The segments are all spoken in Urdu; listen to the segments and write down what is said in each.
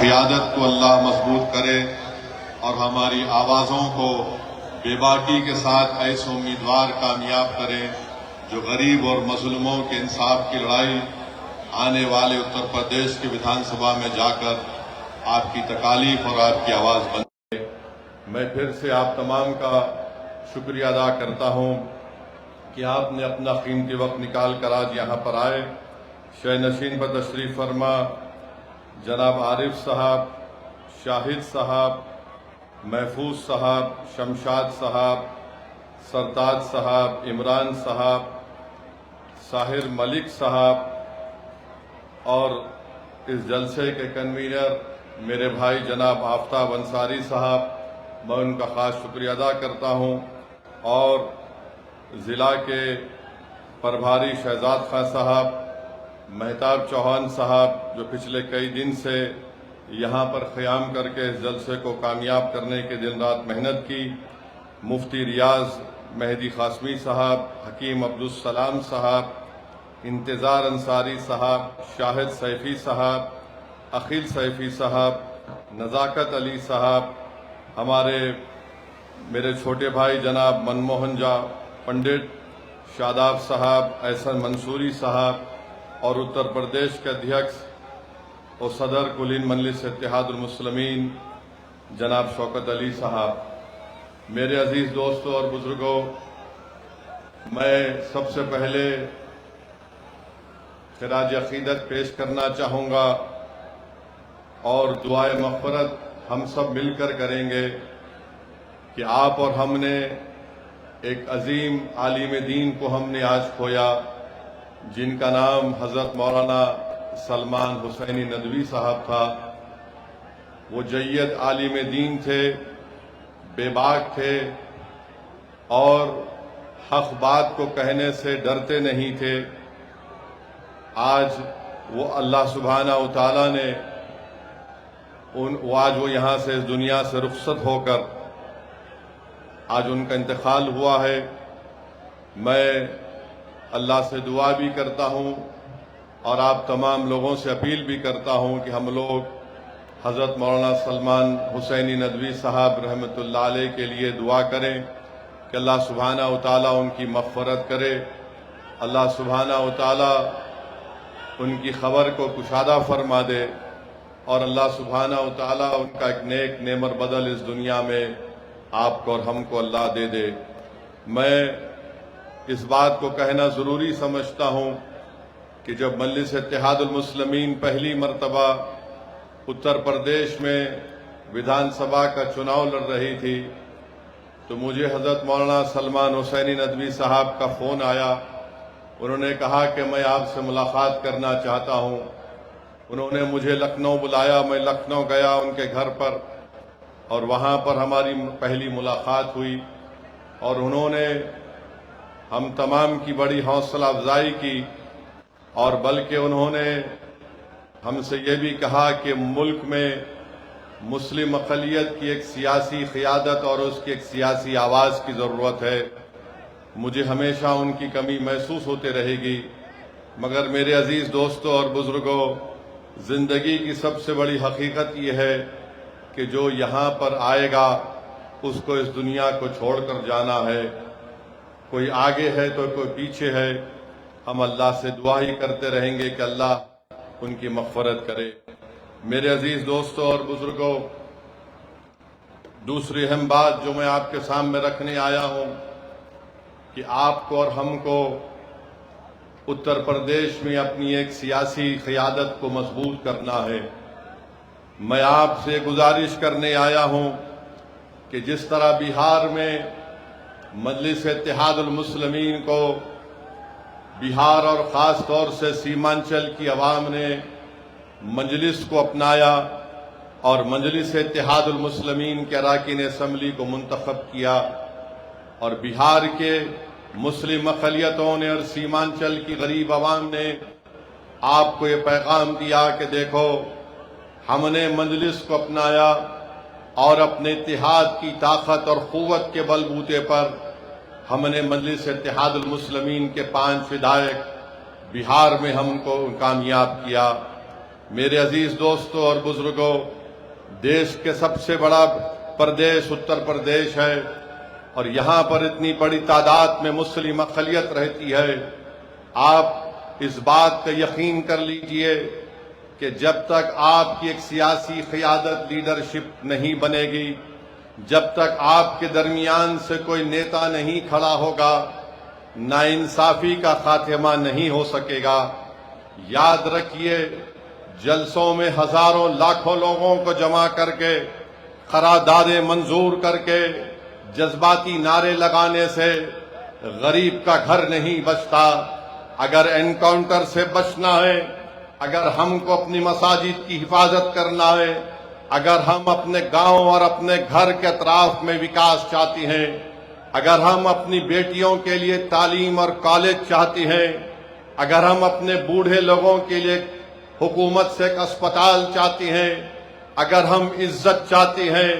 قیادت کو اللہ مضبوط کرے اور ہماری آوازوں کو بے باکی کے ساتھ ایسے امیدوار کامیاب کرے جو غریب اور مظلوموں کے انصاف کی لڑائی آنے والے اتر پردیش کے ویدھان سبھا میں جا کر آپ کی تکالیف اور آپ کی آواز بنے۔ میں پھر سے آپ تمام کا شکریہ ادا کرتا ہوں کہ آپ نے اپنا قیمتی وقت نکال کر آج یہاں پر آئے۔ شہ نشین پر تشریف فرما جناب عارف صاحب، شاہد صاحب، محفوظ صاحب، شمشاد صاحب، سرتاج صاحب، عمران صاحب، ساحر ملک صاحب اور اس جلسے کے کنوینر میرے بھائی جناب آفتاب انصاری صاحب، میں ان کا خاص شکریہ ادا کرتا ہوں، اور ضلع کے پربھاری شہزاد خان صاحب، مہتاب چوہان صاحب جو پچھلے کئی دن سے یہاں پر قیام کر کے اس جلسے کو کامیاب کرنے کے دن رات محنت کی، مفتی ریاض مہدی قاسمی صاحب، حکیم عبدالسلام صاحب، انتظار انصاری صاحب، شاہد سیفی صاحب، عقیل سیفی صاحب، نزاکت علی صاحب، میرے چھوٹے بھائی جناب منموہن جا پنڈت، شاداب صاحب، احسن منصوری صاحب، اور اتر پردیش کے ادھیکش اور صدر کلین مجلس اتحاد المسلمین جناب شوکت علی صاحب۔ میرے عزیز دوستوں اور بزرگوں، میں سب سے پہلے خراج عقیدت پیش کرنا چاہوں گا اور دعائے مغفرت ہم سب مل کر کریں گے کہ آپ اور ہم نے ایک عظیم عالم دین کو ہم نے آج کھویا، جن کا نام حضرت مولانا سلمان حسینی ندوی صاحب تھا۔ وہ جید عالم دین تھے، بے باک تھے، اور حق بات کو کہنے سے ڈرتے نہیں تھے۔ آج وہ اللہ سبحانہ و تعالیٰ نے آج وہ یہاں سے اس دنیا سے رخصت ہو کر آج ان کا انتقال ہوا ہے۔ میں اللہ سے دعا بھی کرتا ہوں اور آپ تمام لوگوں سے اپیل بھی کرتا ہوں کہ ہم لوگ حضرت مولانا سلمان حسینی ندوی صاحب رحمۃ اللہ علیہ کے لیے دعا کریں کہ اللہ سبحانہ و تعالیٰ ان کی مغفرت کرے، اللہ سبحانہ و تعالیٰ ان کی خبر کو کشادہ فرما دے، اور اللہ سبحانہ و تعالیٰ ان کا ایک نیک نعمت بدل اس دنیا میں آپ کو اور ہم کو اللہ دے دے۔ میں اس بات کو کہنا ضروری سمجھتا ہوں کہ جب مجلس اتحاد المسلمین پہلی مرتبہ اتر پردیش میں ویدھان سبھا کا چناؤ لڑ رہی تھی تو مجھے حضرت مولانا سلمان حسینی ندوی صاحب کا فون آیا۔ انہوں نے کہا کہ میں آپ سے ملاقات کرنا چاہتا ہوں۔ انہوں نے مجھے لکھنؤ بلایا، میں لکھنؤ گیا ان کے گھر پر، اور وہاں پر ہماری پہلی ملاقات ہوئی، اور انہوں نے ہم تمام کی بڑی حوصلہ افزائی کی، اور بلکہ انہوں نے ہم سے یہ بھی کہا کہ ملک میں مسلم اقلیت کی ایک سیاسی قیادت اور اس کی ایک سیاسی آواز کی ضرورت ہے۔ مجھے ہمیشہ ان کی کمی محسوس ہوتے رہے گی، مگر میرے عزیز دوستوں اور بزرگوں، زندگی کی سب سے بڑی حقیقت یہ ہے کہ جو یہاں پر آئے گا اس کو اس دنیا کو چھوڑ کر جانا ہے۔ کوئی آگے ہے تو کوئی پیچھے ہے۔ ہم اللہ سے دعا ہی کرتے رہیں گے کہ اللہ ان کی مغفرت کرے۔ میرے عزیز دوستوں اور بزرگوں، دوسری اہم بات جو میں آپ کے سامنے رکھنے آیا ہوں کہ آپ کو اور ہم کو اتر پردیش میں اپنی ایک سیاسی قیادت کو مضبوط کرنا ہے۔ میں آپ سے گزارش کرنے آیا ہوں کہ جس طرح بہار میں مجلس اتحاد المسلمین کو بہار اور خاص طور سے سیمانچل کی عوام نے مجلس کو اپنایا اور مجلس اتحاد المسلمین کے اراکین اسمبلی کو منتخب کیا، اور بہار کے مسلم اقلیتوں نے اور سیمانچل کی غریب عوام نے آپ کو یہ پیغام دیا کہ دیکھو، ہم نے مجلس کو اپنایا اور اپنے اتحاد کی طاقت اور قوت کے بل بوتے پر ہم نے مجلس اتحاد المسلمین کے 5 ودھائک بہار میں ہم کو کامیاب کیا۔ میرے عزیز دوستوں اور بزرگوں، دیش کے سب سے بڑا پردیش اتر پردیش ہے اور یہاں پر اتنی بڑی تعداد میں مسلم اقلیت رہتی ہے۔ آپ اس بات کا یقین کر لیجئے کہ جب تک آپ کی ایک سیاسی قیادت لیڈرشپ نہیں بنے گی، جب تک آپ کے درمیان سے کوئی نیتا نہیں کھڑا ہوگا، ناانصافی کا خاتمہ نہیں ہو سکے گا۔ یاد رکھیے، جلسوں میں ہزاروں لاکھوں لوگوں کو جمع کر کے، قراردادیں منظور کر کے، جذباتی نعرے لگانے سے غریب کا گھر نہیں بچتا۔ اگر انکاؤنٹر سے بچنا ہے، اگر ہم کو اپنی مساجد کی حفاظت کرنا ہے، اگر ہم اپنے گاؤں اور اپنے گھر کے اطراف میں وکاس چاہتی ہیں، اگر ہم اپنی بیٹیوں کے لیے تعلیم اور کالج چاہتی ہیں، اگر ہم اپنے بوڑھے لوگوں کے لیے حکومت سے ایک اسپتال چاہتی ہیں، اگر ہم عزت چاہتی ہیں،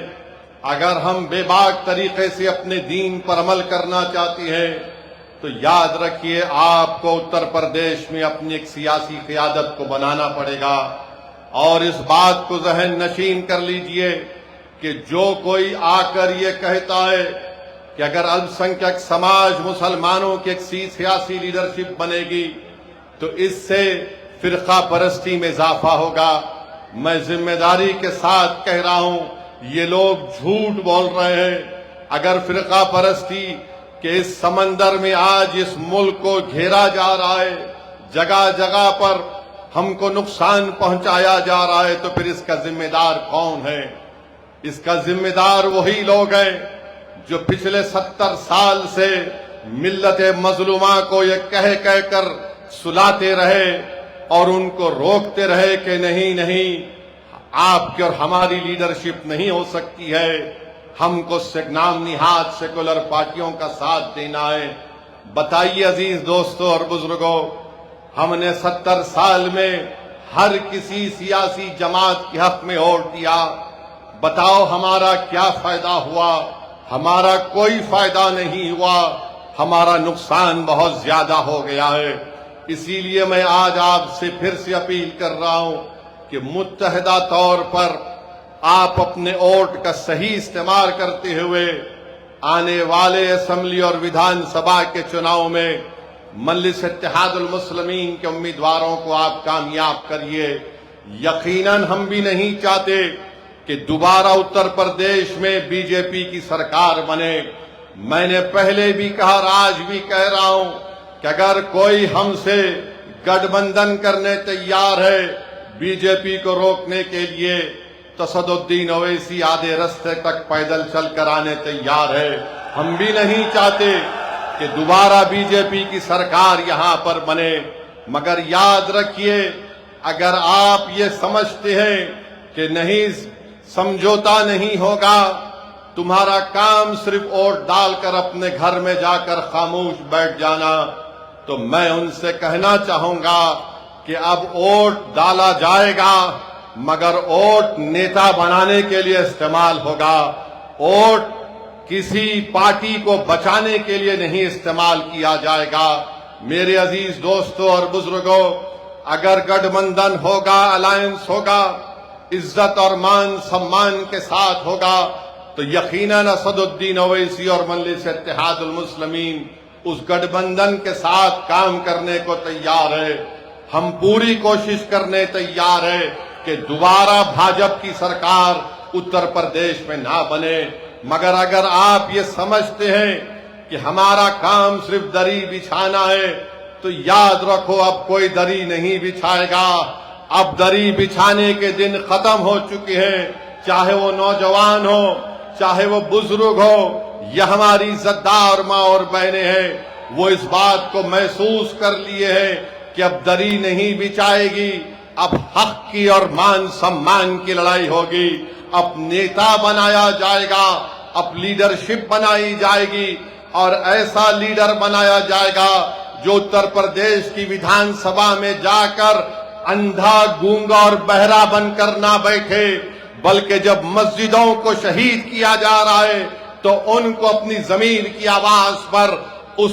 اگر ہم بے باک طریقے سے اپنے دین پر عمل کرنا چاہتی ہیں، تو یاد رکھیے آپ کو اتر پردیش میں اپنی ایک سیاسی قیادت کو بنانا پڑے گا۔ اور اس بات کو ذہن نشین کر لیجئے کہ جو کوئی آ کر یہ کہتا ہے کہ اگر الپ سنکھیک سماج مسلمانوں کی ایک سیاسی لیڈرشپ بنے گی تو اس سے فرقہ پرستی میں اضافہ ہوگا، میں ذمہ داری کے ساتھ کہہ رہا ہوں، یہ لوگ جھوٹ بول رہے ہیں۔ اگر فرقہ پرستی کہ اس سمندر میں آج اس ملک کو گھیرا جا رہا ہے، جگہ جگہ پر ہم کو نقصان پہنچایا جا رہا ہے، تو پھر اس کا ذمہ دار کون ہے؟ اس کا ذمہ دار وہی لوگ ہیں جو پچھلے 70 سال سے ملت مظلومہ کو یہ کہہ کر سلاتے رہے اور ان کو روکتے رہے کہ نہیں آپ کی اور ہماری لیڈرشپ نہیں ہو سکتی ہے، ہم کو نام نہاد سیکولر پارٹیوں کا ساتھ دینا ہے۔ بتائیے عزیز دوستوں اور بزرگوں، ہم نے 70 سال میں ہر کسی سیاسی جماعت کے حق میں ووٹ دیا، بتاؤ ہمارا کیا فائدہ ہوا؟ ہمارا کوئی فائدہ نہیں ہوا، ہمارا نقصان بہت زیادہ ہو گیا ہے۔ اسی لیے میں آج آپ سے پھر سے اپیل کر رہا ہوں کہ متحدہ طور پر آپ اپنے ووٹ کا صحیح استعمال کرتے ہوئے آنے والے اسمبلی اور ویدھان سبھا کے چناؤ میں مجلس اتحاد المسلمین کے امیدواروں کو آپ کامیاب کریے۔ یقیناً ہم بھی نہیں چاہتے کہ دوبارہ اتر پردیش میں بی جے پی کی سرکار بنے۔ میں نے پہلے بھی کہا اور آج بھی کہہ رہا ہوں کہ اگر کوئی ہم سے گٹھ بندھن کرنے تیار ہے بی جے پی کو روکنے کے لیے، تو اسدالدین اویسی آدھے رستے تک پیدل چل کر آنے تیار ہے۔ ہم بھی نہیں چاہتے کہ دوبارہ بی جے پی کی سرکار یہاں پر بنے، مگر یاد رکھیے اگر آپ یہ سمجھتے ہیں کہ نہیں سمجھوتا نہیں ہوگا، تمہارا کام صرف ووٹ ڈال کر اپنے گھر میں جا کر خاموش بیٹھ جانا، تو میں ان سے کہنا چاہوں گا کہ اب ووٹ ڈالا جائے گا مگر ووٹ نیتا بنانے کے لیے استعمال ہوگا، ووٹ کسی پارٹی کو بچانے کے لیے نہیں استعمال کیا جائے گا۔ میرے عزیز دوستوں اور بزرگوں، اگر گٹھ بندھن ہوگا، الائنس ہوگا، عزت اور مان سمان کے ساتھ ہوگا، تو یقیناً اسدالدین اویسی اور مجلس اتحاد المسلمین اس گٹھ بندھن کے ساتھ کام کرنے کو تیار ہے۔ ہم پوری کوشش کرنے تیار ہے کہ دوبارہ بھاجپ کی سرکار اتر پردیش میں نہ بنے، مگر اگر آپ یہ سمجھتے ہیں کہ ہمارا کام صرف دری بچھانا ہے، تو یاد رکھو اب کوئی دری نہیں بچھائے گا۔ اب دری بچھانے کے دن ختم ہو چکے ہیں، چاہے وہ نوجوان ہو، چاہے وہ بزرگ ہو، یا ہماری زدار ماں اور بہنیں ہیں، وہ اس بات کو محسوس کر لیے ہیں کہ اب دری نہیں بچھائے گی، اب حق کی اور مان سمان کی لڑائی ہوگی۔ اب نیتا بنایا جائے گا، اب لیڈرشپ بنائی جائے گی، اور ایسا لیڈر بنایا جائے گا جو اتر پردیش کی ویدھان سبھا میں جا کر اندھا، گونگا اور بہرا بن کر نہ بیٹھے، بلکہ جب مسجدوں کو شہید کیا جا رہا ہے تو ان کو اپنی ضمیر کی آواز پر اس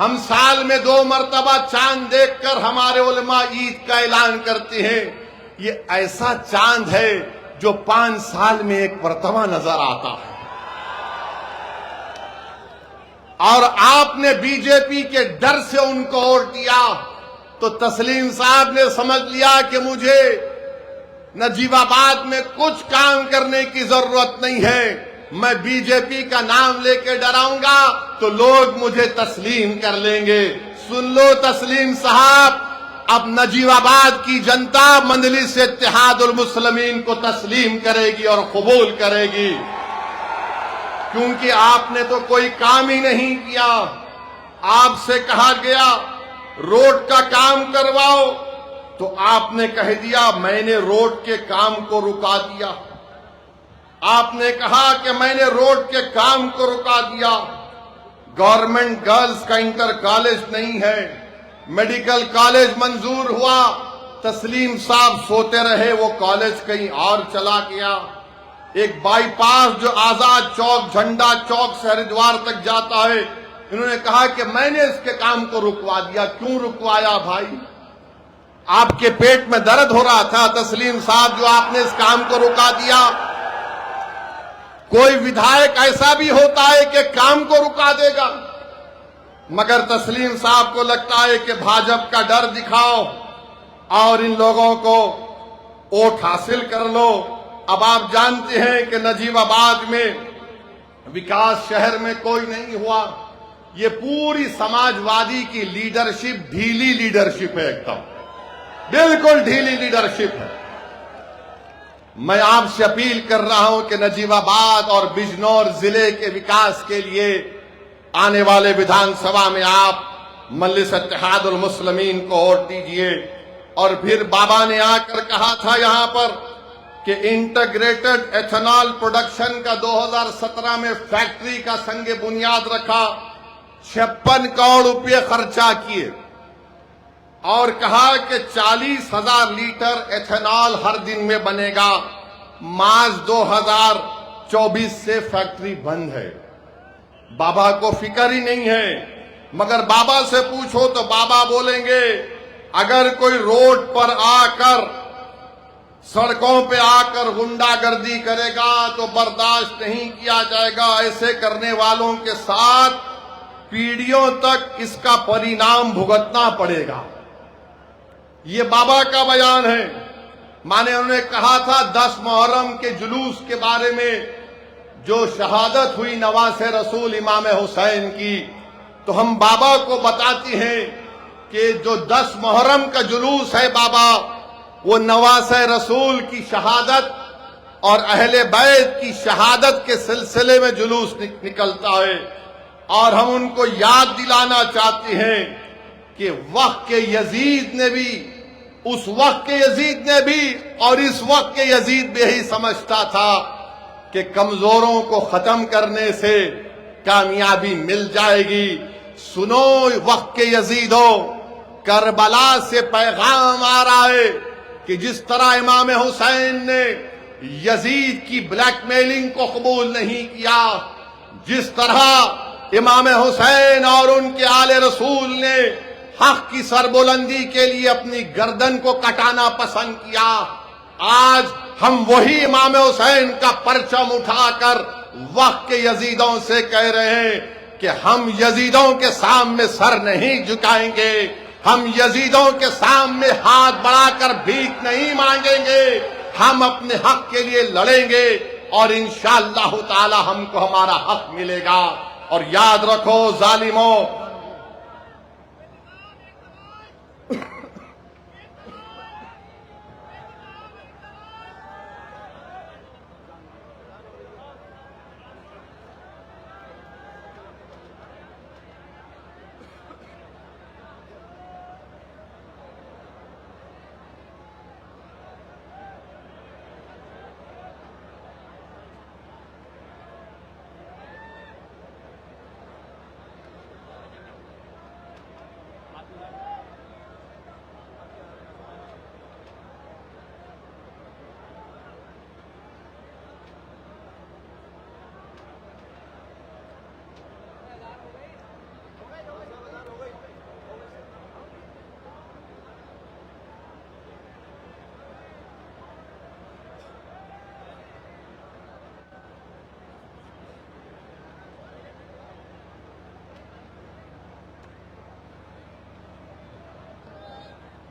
ہم سال میں 2 مرتبہ چاند دیکھ کر ہمارے علماء عید کا اعلان کرتے ہیں. یہ ایسا چاند ہے جو 5 سال میں ایک مرتبہ نظر آتا ہے. اور آپ نے بی جے پی کے ڈر سے ان کو ووٹ دیا تو تسلیم صاحب نے سمجھ لیا کہ مجھے نجیب آباد میں کچھ کام کرنے کی ضرورت نہیں ہے. میں بی جے پی کا نام لے کے ڈراؤں گا تو لوگ مجھے تسلیم کر لیں گے. سن لو تسلیم صاحب، اب نجیب آباد کی جنتا مجلس اتحاد المسلمین کو تسلیم کرے گی اور قبول کرے گی، کیونکہ آپ نے تو کوئی کام ہی نہیں کیا. آپ سے کہا گیا روڈ کا کام کرواؤ تو آپ نے کہہ دیا میں نے روڈ کے کام کو رکا دیا. آپ نے کہا کہ میں نے روڈ کے کام کو رکا دیا. گورنمنٹ گرلز کا انٹر کالج نہیں ہے، میڈیکل کالج منظور ہوا، تسلیم صاحب سوتے رہے، وہ کالج کہیں اور چلا گیا. ایک بائی پاس جو آزاد چوک جھنڈا چوک سے ہریدوار تک جاتا ہے، انہوں نے کہا کہ میں نے اس کے کام کو رکوا دیا. کیوں رکوایا بھائی؟ آپ کے پیٹ میں درد ہو رہا تھا تسلیم صاحب جو آپ نے اس کام کو رکا دیا. کوئی ودھائک ایسا بھی ہوتا ہے کہ کام کو رکا دے گا، مگر تسلیم صاحب کو لگتا ہے کہ بھاجپ کا ڈر دکھاؤ اور ان لوگوں کو ووٹ حاصل کر لو. اب آپ جانتے ہیں کہ نجیب آباد میں وکاس شہر میں کوئی نہیں ہوا. یہ پوری سماجوادی کی لیڈرشپ ڈھیلی لیڈرشپ ہے، ایک دم بالکل ڈھیلی لیڈرشپ ہے. میں آپ سے اپیل کر رہا ہوں کہ نجیب آباد اور بجنور ضلع کے وکاس کے لیے آنے والے ویدھان سبھا میں آپ مجلس اتحاد المسلمین کو ووٹ دیجیے. اور پھر بابا نے آ کر کہا تھا یہاں پر کہ انٹیگریٹڈ ایتھنال پروڈکشن کا 2017 میں فیکٹری کا سنگ بنیاد رکھا، 56 کروڑ روپے خرچہ کیے اور کہا کہ 40,000 لیٹر ایتھنال ہر دن میں بنے گا. مارچ 2024 سے فیکٹری بند ہے. بابا کو فکر ہی نہیں ہے. مگر بابا سے پوچھو تو بابا بولیں گے اگر کوئی روڈ پر آ کر سڑکوں پہ آ کر غنڈہ گردی کرے گا تو برداشت نہیں کیا جائے گا. ایسے کرنے والوں کے ساتھ پیڑھیوں تک اس کا پرینام بھگتنا پڑے گا. یہ بابا کا بیان ہے. مانے انہوں نے کہا تھا 10 محرم کے جلوس کے بارے میں جو شہادت ہوئی نواسہ رسول امام حسین کی، تو ہم بابا کو بتاتے ہیں کہ جو 10 محرم کا جلوس ہے بابا، وہ نواسہ رسول کی شہادت اور اہل بیت کی شہادت کے سلسلے میں جلوس نکلتا ہے. اور ہم ان کو یاد دلانا چاہتے ہیں کہ وقت کے یزید نے بھی، اس وقت کے یزید نے بھی اور اس وقت کے یزید بھی یہی سمجھتا تھا کہ کمزوروں کو ختم کرنے سے کامیابی مل جائے گی. سنو وقت کے یزیدو، کربلا سے پیغام آ رہا ہے کہ جس طرح امام حسین نے یزید کی بلیک میلنگ کو قبول نہیں کیا، جس طرح امام حسین اور ان کے آل رسول نے حق کی سربلندی کے لیے اپنی گردن کو کٹانا پسند کیا، آج ہم وہی امام حسین کا پرچم اٹھا کر وقت کے یزیدوں سے کہہ رہے ہیں کہ ہم یزیدوں کے سامنے سر نہیں جھکائیں گے، ہم یزیدوں کے سامنے ہاتھ بڑھا کر بھیک نہیں مانگیں گے، ہم اپنے حق کے لیے لڑیں گے اور انشاءاللہ تعالی ہم کو ہمارا حق ملے گا. اور یاد رکھو ظالموں،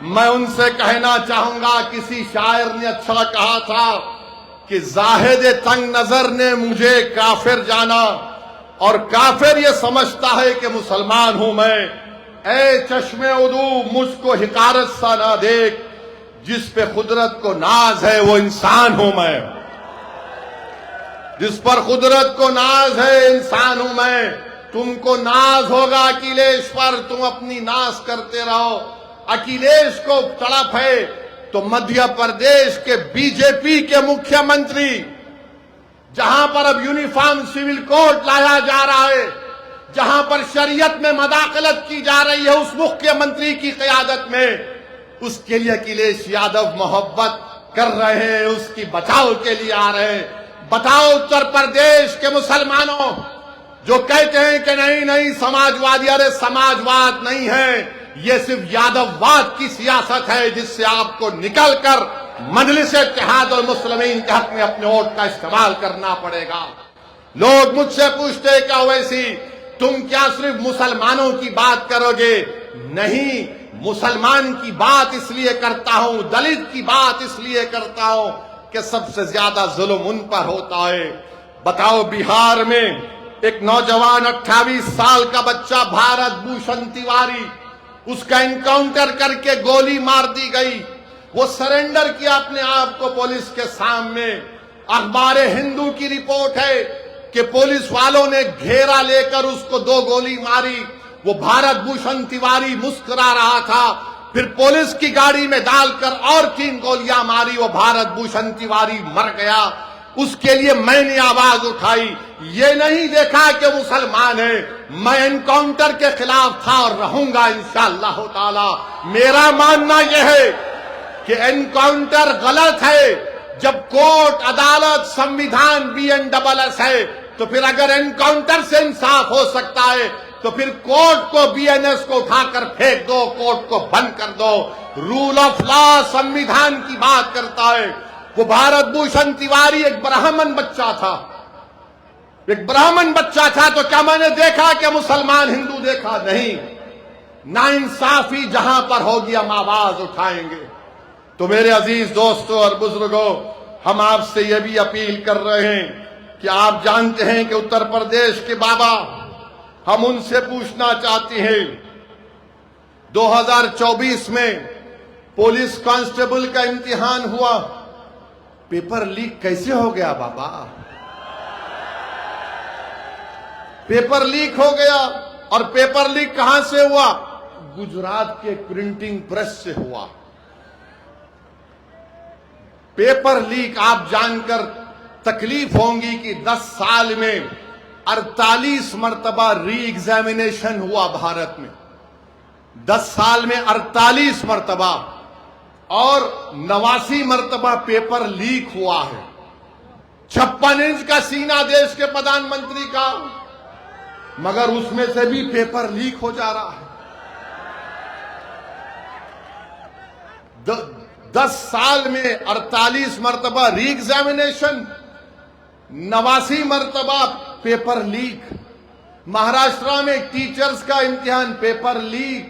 میں ان سے کہنا چاہوں گا، کسی شاعر نے اچھا کہا تھا کہ زاہد تنگ نظر نے مجھے کافر جانا اور کافر یہ سمجھتا ہے کہ مسلمان ہوں میں۔ اے چشم عدو مجھ کو حقارت سا نہ دیکھ، جس پہ قدرت کو ناز ہے وہ انسان ہوں میں۔ جس پر قدرت کو ناز ہے انسان ہوں میں۔ تم کو ناز ہوگا اکھلیش پر، تم اپنی ناز کرتے رہو۔ اکھلیش کو تڑپ ہے تو مدھیہ پردیش کے بی جے پی کے مکھیہ منتری، جہاں پر اب یونیفارم سول کوڈ لایا جا رہا ہے، جہاں پر شریعت میں مداخلت کی جا رہی ہے اس مکھیہ منتری کی قیادت میں، اس کے لیے اکھلیش یادو محبت کر رہے ہیں، اس کی بچاؤ کے لیے آ رہے ہیں۔ بتاؤ اتر پردیش کے مسلمانوں جو کہتے ہیں کہ نہیں سماجوادی، ارے سماجواد نہیں ہے، یہ صرف یادو واد کی سیاست ہے، جس سے آپ کو نکل کر مجلس اتحاد المسلمین کے حق میں اپنے ووٹ کا استعمال کرنا پڑے گا۔ لوگ مجھ سے پوچھتے کہ اویسی تم کیا صرف مسلمانوں کی بات کرو گے؟ نہیں، مسلمان کی بات اس لیے کرتا ہوں، دلت کی بات اس لیے کرتا ہوں کہ سب سے زیادہ ظلم ان پر ہوتا ہے۔ بتاؤ بہار میں ایک نوجوان 28 سال کا بچہ بھارت بھوشن تیواری، اس کا انکاؤنٹر کر کے گولی مار دی گئی، وہ سرنڈر کیا اپنے آپ کو پولیس کے سامنے۔ اخبار ہندو کی رپورٹ ہے کہ پولیس والوں نے گھیرا لے کر اس کو 2 گولی ماری، وہ بھارت بھوشن تیواری مسکرا رہا تھا، پھر پولیس کی گاڑی میں ڈال کر اور 3 گولیاں ماری، وہ بھارت بھوشن تیواری مر گیا۔ اس کے لیے میں نے آواز اٹھائی، یہ نہیں دیکھا کہ مسلمان ہے، میں انکاؤنٹر کے خلاف تھا اور رہوں گا انشاءاللہ تعالی۔ میرا ماننا یہ ہے کہ انکاؤنٹر غلط ہے، جب کورٹ، عدالت، سمویدھان BNSS ہے تو پھر اگر انکاؤنٹر سے انصاف ہو سکتا ہے تو پھر کورٹ کو BNS کو اٹھا کر پھینک دو، کورٹ کو بند کر دو۔ رول آف لا سمویدھان کی بات کرتا ہے۔ وہ بھارت بھوشن تیواری ایک برہمن بچہ تھا، تو کیا میں نے دیکھا کہ مسلمان ہندو دیکھا؟ نہیں۔ ناانصافی جہاں پر ہوگی ہم آواز اٹھائیں گے۔ تو میرے عزیز دوستوں اور بزرگوں، ہم آپ سے یہ بھی اپیل کر رہے ہیں کہ آپ جانتے ہیں کہ اتر پردیش کے بابا، ہم ان سے پوچھنا چاہتے ہیں 2024 میں پولیس کانسٹیبل کا امتحان ہوا، پیپر لیک کیسے ہو گیا بابا؟ پیپر لیک ہو گیا، اور پیپر لیک کہاں سے ہوا؟ گجرات کے پرنٹنگ پریس سے ہوا۔ پیپر لیک آپ جان کر تکلیف ہوں گی کہ 10 سال میں 48 مرتبہ ری ایگزامینیشن ہوا بھارت میں، 10 سال میں 48 مرتبہ، اور 89 مرتبہ پیپر لیک ہوا ہے۔ 56 انچ کا سینہ دیش کے پردھان منتری کا، مگر اس میں سے بھی پیپر لیک ہو جا رہا ہے۔ 10 سال میں 48 مرتبہ ری ایگزامینیشن، 89 مرتبہ پیپر لیک۔ مہاراشٹر میں ٹیچرز کا امتحان پیپر لیک۔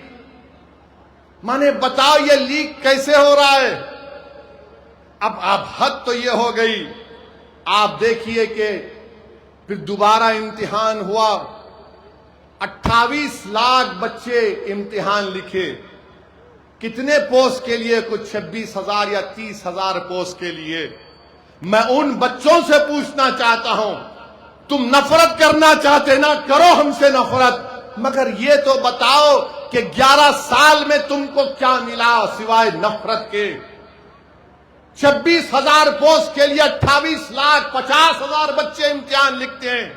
مانے بتاؤ یہ لیک کیسے ہو رہا ہے؟ اب حد تو یہ ہو گئی۔ آپ دیکھیے کہ پھر دوبارہ امتحان ہوا، 28 لاکھ بچے امتحان لکھے، کتنے پوسٹ کے لیے؟ کچھ 26,000 یا 30,000 پوسٹ کے لیے۔ میں ان بچوں سے پوچھنا چاہتا ہوں، تم نفرت کرنا چاہتے نا، کرو ہم سے نفرت، مگر یہ تو بتاؤ کہ 11 سال میں تم کو کیا ملا سوائے نفرت کے؟ 26,000 پوسٹ کے لیے 28 لاکھ 50,000 بچے امتحان لکھتے ہیں،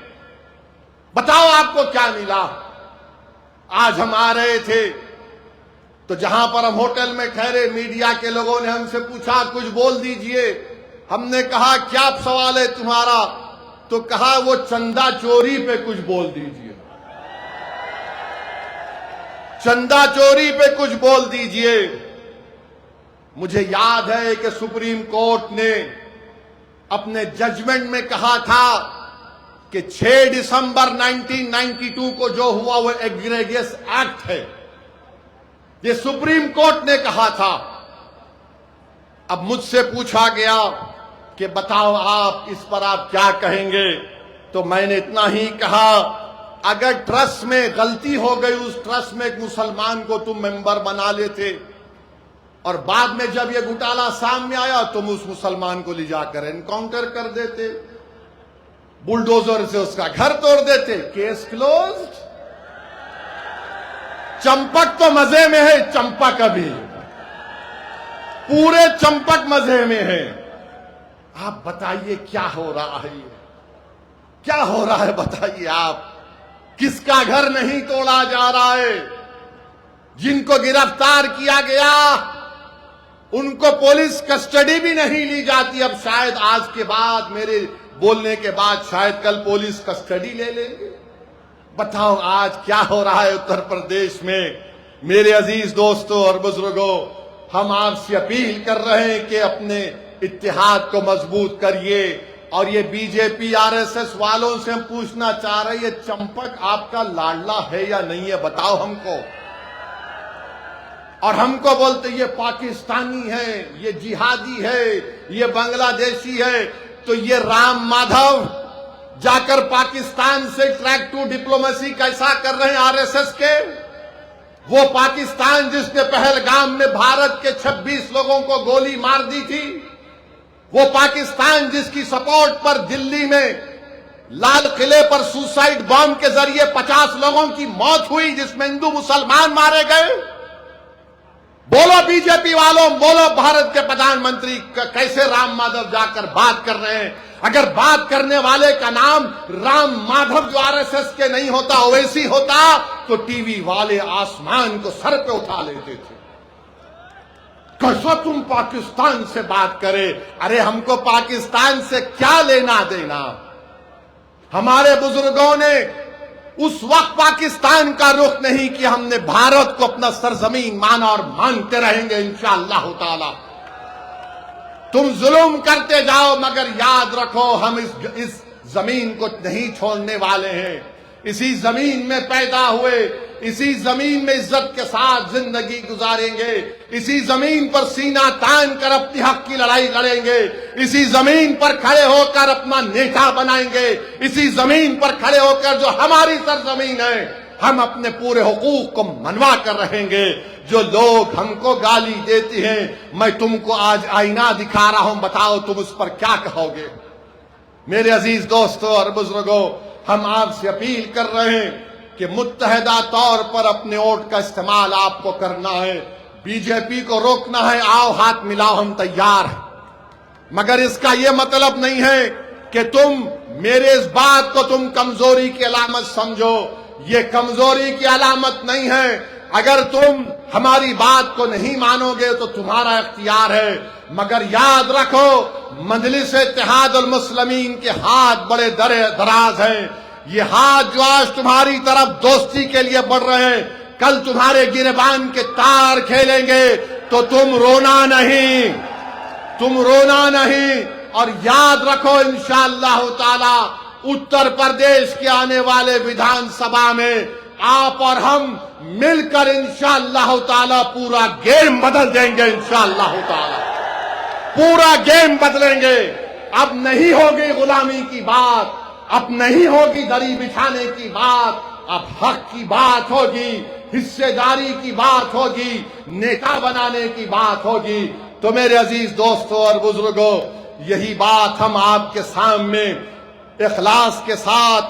بتاؤ آپ کو کیا ملا؟ آج ہم آ رہے تھے تو جہاں پر ہم ہوٹل میں ٹھہرے، میڈیا کے لوگوں نے ہم سے پوچھا کچھ بول دیجئے۔ ہم نے کہا کیا سوال ہے تمہارا؟ تو کہا وہ چندہ چوری پہ کچھ بول دیجئے، چندہ چوری پہ کچھ بول دیجئے۔ مجھے یاد ہے کہ سپریم کورٹ نے اپنے ججمنٹ میں کہا تھا کہ 6 دسمبر 1992 کو جو ہوا وہ ایگریگیس ایکٹ ہے، یہ سپریم کورٹ نے کہا تھا. اب مجھ سے پوچھا گیا کہ بتاؤ آپ اس پر آپ کیا کہیں گے, تو میں نے اتنا ہی کہا اگر ٹرسٹ میں غلطی ہو گئی, اس ٹرسٹ میں ایک مسلمان کو تم ممبر بنا لیتے اور بعد میں جب یہ گھوٹالہ سامنے آیا تم اس مسلمان کو لے جا کر انکاؤنٹر کر دیتے, بلڈوزر سے اس کا گھر توڑ دیتے, کیس کلوزڈ. چمپک تو مزے میں ہے, چمپک ابھی پورے چمپک مزے میں ہے. آپ بتائیے کیا ہو رہا ہے, کیا ہو رہا ہے بتائیے آپ. کس کا گھر نہیں توڑا جا رہا ہے. جن کو گرفتار کیا گیا ان کو پولیس کسٹڈی بھی نہیں لی جاتی. اب شاید آج کے بعد, میرے بولنے کے بعد شاید کل پولیس کسٹڈی لے لیں گے. بتاؤ آج کیا ہو رہا ہے اتر پردیش میں. میرے عزیز دوستوں اور بزرگوں, ہم آپ سے اپیل کر رہے ہیں کہ اپنے اتحاد کو مضبوط کریے. اور یہ B J P R S S والوں سے ہم پوچھنا چاہ رہے ہیں, یہ چمپک آپ کا لاڈلا ہے یا نہیں ہے, بتاؤ ہم کو. اور ہم کو بولتے یہ پاکستانی ہے, یہ جہادی ہے, یہ بنگلہ دیشی ہے. تو یہ رام مادھو جا کر پاکستان سے ٹریک ٹو ڈپلومیسی کیسا کر رہے ہیں آر ایس ایس کے. وہ پاکستان جس نے پہلگام میں بھارت کے 26 لوگوں کو گولی مار دی تھی, وہ پاکستان جس کی سپورٹ پر دلی میں لال قلعے پر سوسائیڈ بام کے ذریعے 50 لوگوں کی موت ہوئی, جس میں ہندو مسلمان مارے گئے. بولو بی جے پی والوں, بولو بھارت کے پردھان منتری کیسے رام مادھو جا کر بات کر رہے ہیں. اگر بات کرنے والے کا نام رام مادھو جو آر ایس ایس کے نہیں ہوتا, اویسی ہوتا, تو ٹی وی والے آسمان کو سر پہ اٹھا لیتے تھے. کیسا تم پاکستان سے بات کرے. ارے ہم کو پاکستان سے کیا لینا دینا. ہمارے بزرگوں نے اس وقت پاکستان کا رخ نہیں کیا, ہم نے بھارت کو اپنا سرزمین مانا اور مانتے رہیں گے انشاءاللہ تعالی. تم ظلم کرتے جاؤ مگر یاد رکھو ہم اس زمین کو نہیں چھوڑنے والے ہیں. اسی زمین میں پیدا ہوئے, اسی زمین میں عزت کے ساتھ زندگی گزاریں گے, اسی زمین پر سینہ تان کر اپنی حق کی لڑائی لڑیں گے, اسی زمین پر کھڑے ہو کر اپنا نیتا بنائیں گے, اسی زمین پر کھڑے ہو کر جو ہماری سرزمین ہے ہم اپنے پورے حقوق کو منوا کر رہیں گے. جو لوگ ہم کو گالی دیتے ہیں, میں تم کو آج آئینہ دکھا رہا ہوں, بتاؤ تم اس پر کیا کہو گے. میرے عزیز دوستوں اور بزرگوں, ہم آپ سے اپیل کر رہے ہیں کہ متحدہ طور پر اپنے ووٹ کا استعمال آپ کو کرنا ہے. بی جے پی کو روکنا ہے, آؤ ہاتھ ملاؤ, ہم تیار ہیں. مگر اس کا یہ مطلب نہیں ہے کہ تم میرے اس بات کو تم کمزوری کی علامت سمجھو. یہ کمزوری کی علامت نہیں ہے. اگر تم ہماری بات کو نہیں مانو گے تو تمہارا اختیار ہے. مگر یاد رکھو مجلس اتحاد المسلمین کے ہاتھ بڑے دراز ہیں. یہ ہاتھ جو آج تمہاری طرف دوستی کے لیے بڑھ رہے ہیں, کل تمہارے گریبان کے تار کھیلیں گے تو تم رونا نہیں, تم رونا نہیں. اور یاد رکھو انشاءاللہ تعالی اتر پردیش کے آنے والے ویدھان سبھا میں آپ اور ہم مل کر انشاءاللہ تعالی پورا گیم بدل دیں گے. انشاءاللہ تعالی پورا گیم بدلیں گے. اب نہیں ہوگی غلامی کی بات, اب نہیں ہوگی دری بچھانے کی بات, اب حق کی بات ہوگی, حصے داری کی بات ہوگی, نیتا بنانے کی بات ہوگی. تو میرے عزیز دوستوں اور بزرگوں, یہی بات ہم آپ کے سامنے اخلاص کے ساتھ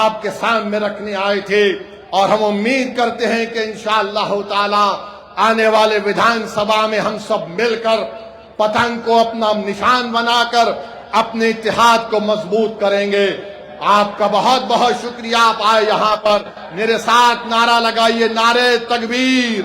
آپ کے سامنے رکھنے آئے تھے. اور ہم امید کرتے ہیں کہ انشاءاللہ تعالی آنے والے ویدھان سبھا میں ہم سب مل کر پتنگ کو اپنا نشان بنا کر اپنے اتحاد کو مضبوط کریں گے. آپ کا بہت بہت شکریہ, آپ آئے یہاں پر. میرے ساتھ نعرہ لگائیے, نعرہ تکبیر.